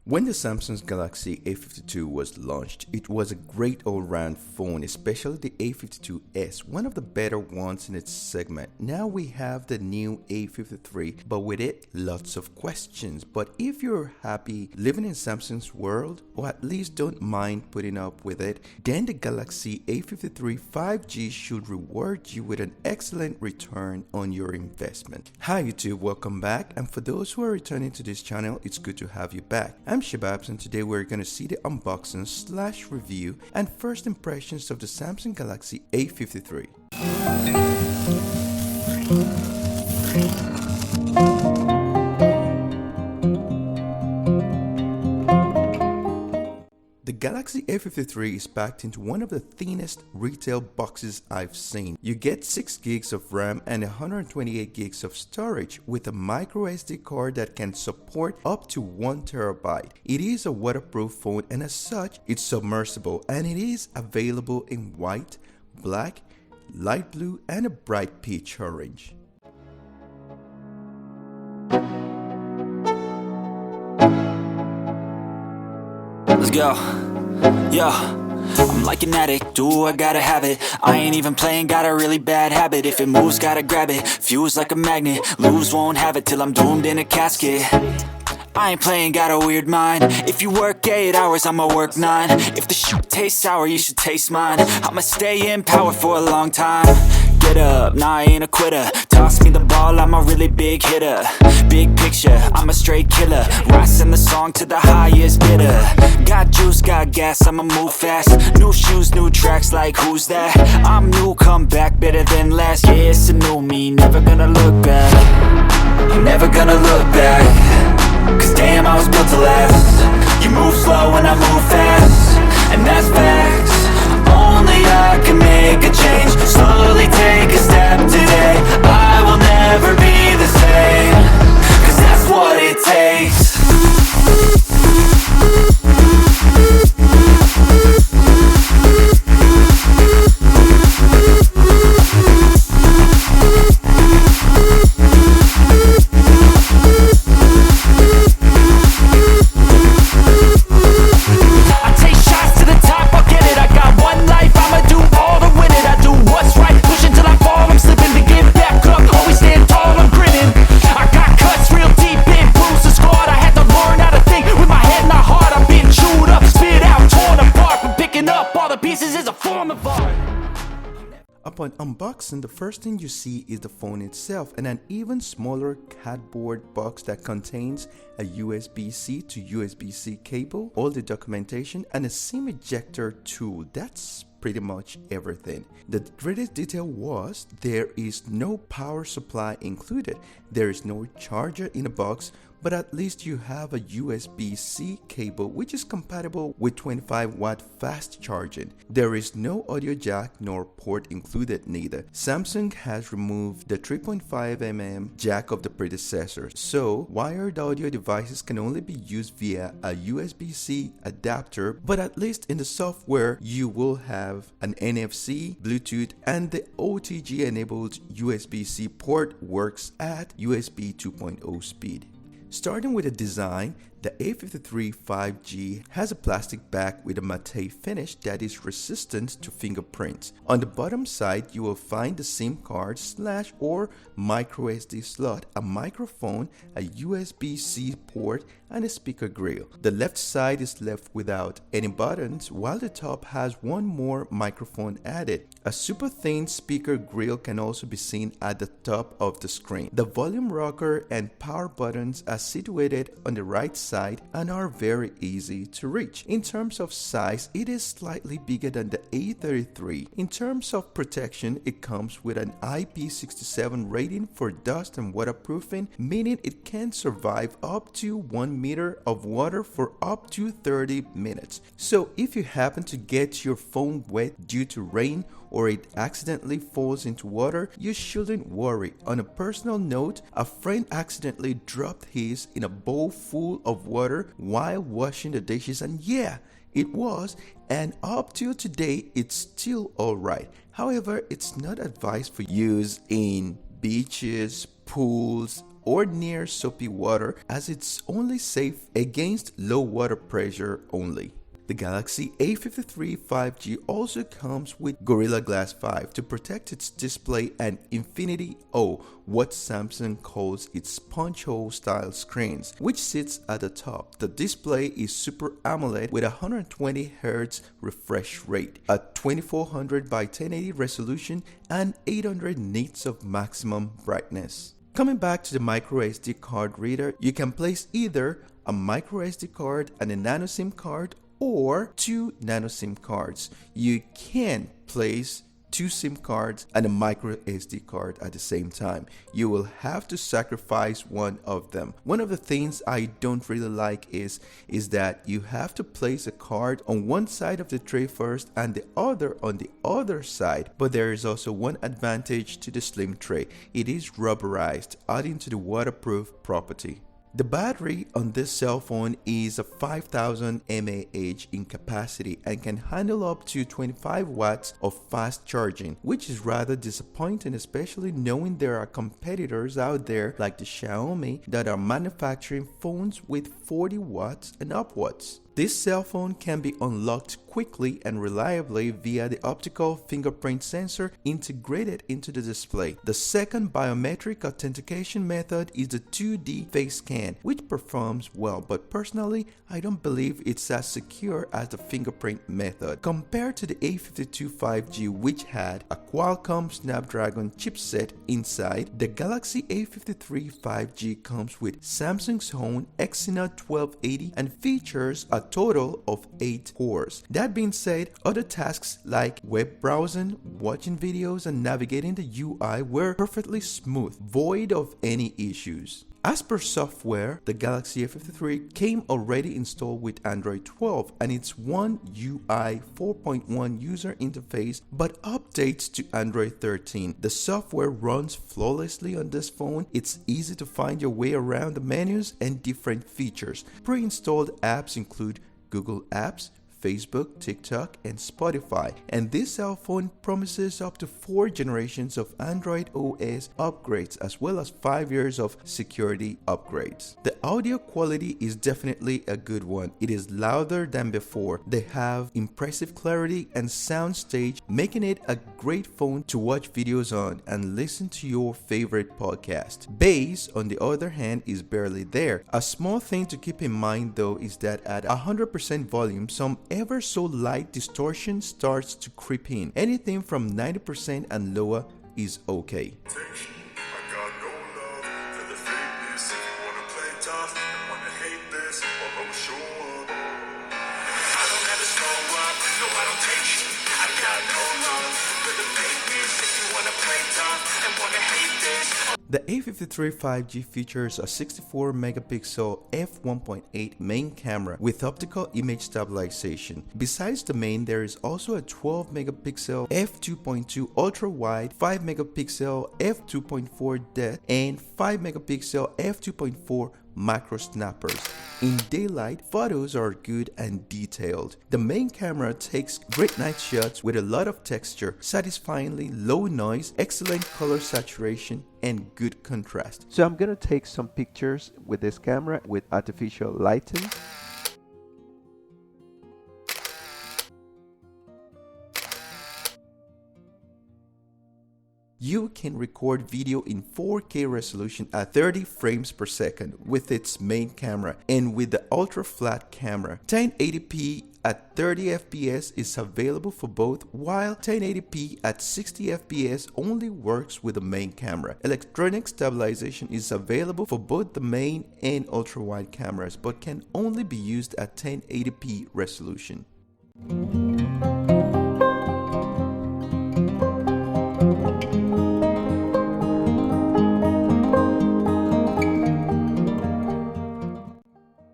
When the Samsung Galaxy A52 was launched, it was a great all-round phone, especially the A52s, one of the better ones in its segment. Now we have the new A53, but with it, lots of questions. But if you're happy living in Samsung's world, or at least don't mind putting up with it, then the Galaxy A53 5G should reward you with an excellent return on your investment. Hi YouTube, welcome back, and for those who are returning to this channel, it's good to have you back. I'm Shababs, and today we're going to see the unboxing/review and first impressions of the Samsung Galaxy A53. The Galaxy A53 is packed into one of the thinnest retail boxes I've seen. You get 6 gigs of RAM and 128 gigs of storage with a micro SD card that can support up to 1 terabyte. It is a waterproof phone, and as such, it's submersible, and it is available in white, black, light blue, and a bright peach orange. Let's go. Yo, I'm like an addict, do I gotta have it. I ain't even playing, got a really bad habit. If it moves, gotta grab it, fuse like a magnet. Lose, won't have it till I'm doomed in a casket. I ain't playing, got a weird mind. If you work 8 hours, I'ma work 9. If the shit tastes sour, you should taste mine. I'ma stay in power for a long time. Get up, nah, I ain't a quitter. Toss me the ball, I'm a really big hitter. Big picture, I'm a straight killer. Rising the song to the highest bidder. Got juice, got gas, I'ma move fast. New shoes, new tracks, like who's that? I'm new, come back, better than last. Yeah, it's a new me, never gonna look back. I'm never gonna look back. Cause damn, I was built to last. You move slow and I move fast, and that's facts. Only I can make a change. Slowly take a step today. I will never be the same. Cause that's what it takes. Upon unboxing, the first thing you see is the phone itself and an even smaller cardboard box that contains a USB-C to USB-C cable, all the documentation, and a SIM ejector tool. That's pretty much everything. The greatest detail was there is no power supply included. There is no charger in the box, but at least you have a USB-C cable which is compatible with 25-watt fast charging. There is no audio jack nor port included neither. Samsung has removed the 3.5mm jack of the predecessor, so wired audio devices can only be used via a USB-C adapter, but at least in the software you will have an NFC, Bluetooth, and the OTG enabled USB-C port works at USB 2.0 speed. Starting with the design, the A53 5G has a plastic back with a matte finish that is resistant to fingerprints. On the bottom side, you will find the SIM card / or micro SD slot, a microphone, a USB-C port, and a speaker grill. The left side is left without any buttons, while the top has one more microphone added. A super thin speaker grill can also be seen at the top of the screen. The volume rocker and power buttons are situated on the right side and are very easy to reach. In terms of size, it is slightly bigger than the A33. In terms of protection, it comes with an IP67 rating for dust and waterproofing, meaning it can survive up to 1 meter of water for up to 30 minutes. So if you happen to get your phone wet due to rain or it accidentally falls into water, you shouldn't worry. On a personal note, a friend accidentally dropped his in a bowl full of water while washing the dishes, and yeah, it was, and up till today it's still alright. However, it's not advised for use in beaches, pools, or near soapy water, as it's only safe against low water pressure only. The Galaxy A53 5G also comes with Gorilla Glass 5 to protect its display and Infinity O, what Samsung calls its punch hole style screens, which sits at the top. The display is Super AMOLED with 120Hz refresh rate, a 2400 by 1080 resolution, and 800 nits of maximum brightness. Coming back to the microSD card reader, you can place either a microSD card and a nano SIM card or two nano SIM cards. You can place two SIM cards and a micro SD card at the same time. You will have to sacrifice one of them. One of the things I don't really like is that you have to place a card on one side of the tray first and the other on the other side. But there is also one advantage to the slim tray. It is rubberized, adding to the waterproof property. The battery on this cell phone is a 5000 mAh in capacity and can handle up to 25 watts of fast charging, which is rather disappointing, especially knowing there are competitors out there like the Xiaomi that are manufacturing phones with 40 watts and upwards. This cell phone can be unlocked quickly and reliably via the optical fingerprint sensor integrated into the display. The second biometric authentication method is the 2D face scan, which performs well, but personally, I don't believe it's as secure as the fingerprint method. Compared to the A52 5G, which had a Qualcomm Snapdragon chipset inside, the Galaxy A53 5G comes with Samsung's own Exynos 1280 and features a total of 8 cores. That being said, other tasks like web browsing, watching videos, and navigating the UI were perfectly smooth, void of any issues. As per software, the Galaxy A53 came already installed with Android 12 and its One UI 4.1 user interface, but updates to Android 13. The software runs flawlessly on this phone. It's easy to find your way around the menus and different features. Pre-installed apps include Google Apps, Facebook, TikTok, and Spotify. And this cell phone promises up to 4 generations of Android OS upgrades as well as 5 years of security upgrades. The audio quality is definitely a good one. It is louder than before. They have impressive clarity and soundstage, making it a great phone to watch videos on and listen to your favorite podcast. Bass, on the other hand, is barely there. A small thing to keep in mind though is that at 100% volume, some ever so light distortion starts to creep in. Anything from 90% and lower is okay. The A53 5G features a 64 megapixel f1.8 main camera with optical image stabilization. Besides the main, there is also a 12 megapixel f2.2 ultra wide, 5 megapixel f2.4 depth, and 5 megapixel f2.4 macro snappers. In daylight, photos are good and detailed. The main camera takes great night shots with a lot of texture, satisfyingly low noise, excellent color saturation, and good contrast. So I'm gonna take some pictures with this camera with artificial lighting. You can record video in 4K resolution at 30 frames per second with its main camera, and with the ultra flat camera. 1080p at 30 fps is available for both, while 1080p at 60 fps only works with the main camera. Electronic stabilization is available for both the main and ultra wide cameras, but can only be used at 1080p resolution.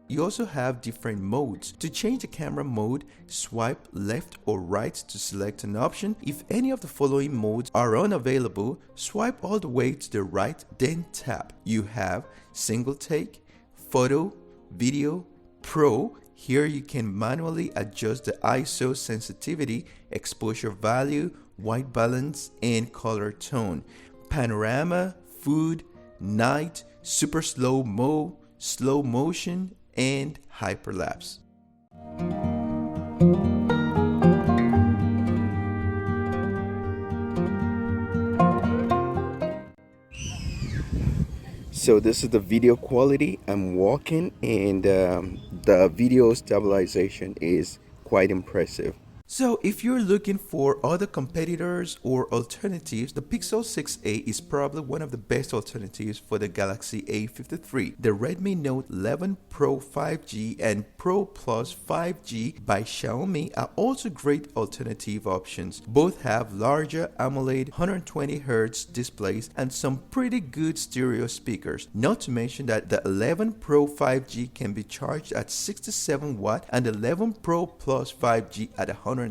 You also have different modes. To change the camera mode, swipe left or right to select an option. If any of the following modes are unavailable, swipe all the way to the right, then tap. You have single take, photo, video, pro. Here you can manually adjust the ISO sensitivity, exposure value, white balance, and color tone. Panorama, food, night, super slow-mo, slow motion, and hyperlapse. So this is the video quality. I'm walking, and the video stabilization is quite impressive. So if you're looking for other competitors or alternatives, the Pixel 6a is probably one of the best alternatives for the Galaxy A53. The Redmi Note 11 Pro 5G and Pro Plus 5G by Xiaomi are also great alternative options. Both have larger AMOLED 120Hz displays and some pretty good stereo speakers. Not to mention that the 11 Pro 5G can be charged at 67 watt and the 11 Pro Plus 5G at 120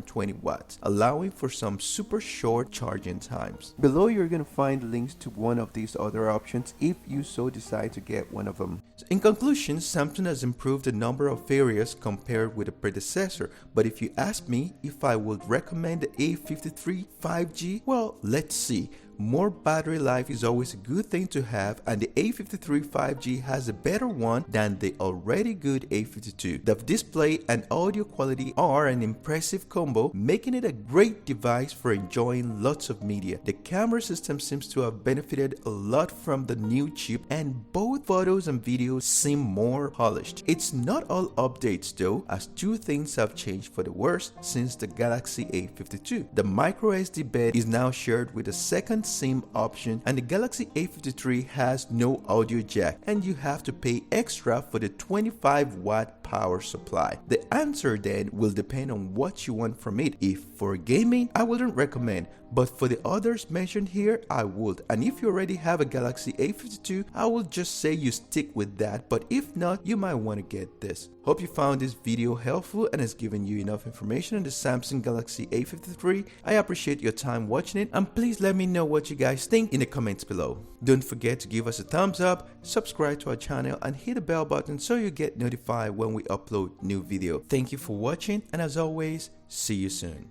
watts, allowing for some super short charging times. Below you're going to find links to one of these other options if you so decide to get one of them. So in conclusion, Samsung has improved the number of areas compared with the predecessor, but if you ask me if I would recommend the A53 5G, well, let's see. More battery life is always a good thing to have, and the A53 5G has a better one than the already good A52. The display and audio quality are an impressive combo, making it a great device for enjoying lots of media. The camera system seems to have benefited a lot from the new chip, and both photos and videos seem more polished. It's not all updates though, as two things have changed for the worse since the Galaxy A52. The microSD bed is now shared with a second SIM option, and the Galaxy A53 has no audio jack, and you have to pay extra for the 25 watt power supply. The answer then will depend on what you want from it. If for gaming, I wouldn't recommend, but for the others mentioned here, I would. And if you already have a Galaxy A52, I will just say you stick with that, but if not, you might want to get this. Hope you found this video helpful and has given you enough information on the Samsung Galaxy A53. I appreciate your time watching it, and please let me know what you guys think in the comments below. Don't forget to give us a thumbs up, subscribe to our channel, and hit the bell button so you get notified when we upload new video. Thank you for watching, and as always, see you soon.